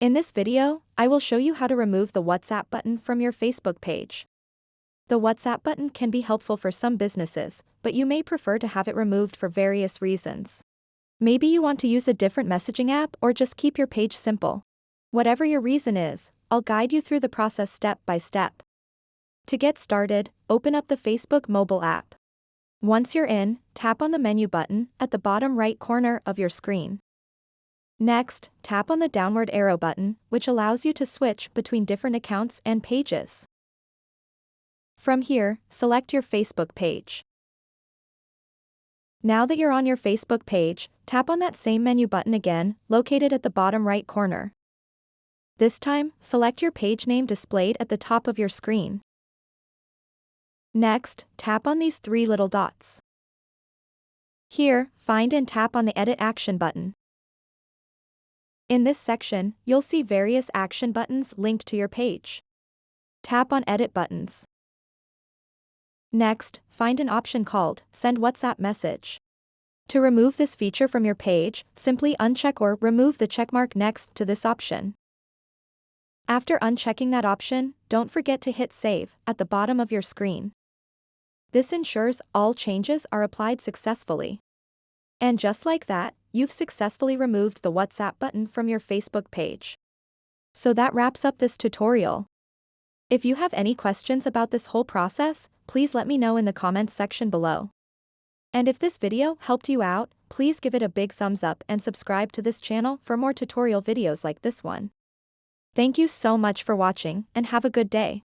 In this video, I will show you how to remove the WhatsApp button from your Facebook page. The WhatsApp button can be helpful for some businesses, but you may prefer to have it removed for various reasons. Maybe you want to use a different messaging app or just keep your page simple. Whatever your reason is, I'll guide you through the process step by step. To get started, open up the Facebook mobile app. Once you're in, tap on the menu button at the bottom right corner of your screen. Next, tap on the downward arrow button, which allows you to switch between different accounts and pages. From here, select your Facebook page. Now that you're on your Facebook page, tap on that same menu button again, located at the bottom right corner. This time, select your page name displayed at the top of your screen. Next, tap on these three little dots. Here, find and tap on the Edit Action button. In this section, you'll see various action buttons linked to your page. Tap on Edit buttons. Next, find an option called Send WhatsApp Message. To remove this feature from your page, simply uncheck or remove the checkmark next to this option. After unchecking that option, don't forget to hit Save at the bottom of your screen. This ensures all changes are applied successfully. And just like that, you've successfully removed the WhatsApp button from your Facebook page. So that wraps up this tutorial. If you have any questions about this whole process, please let me know in the comments section below. And if this video helped you out, please give it a big thumbs up and subscribe to this channel for more tutorial videos like this one. Thank you so much for watching and have a good day.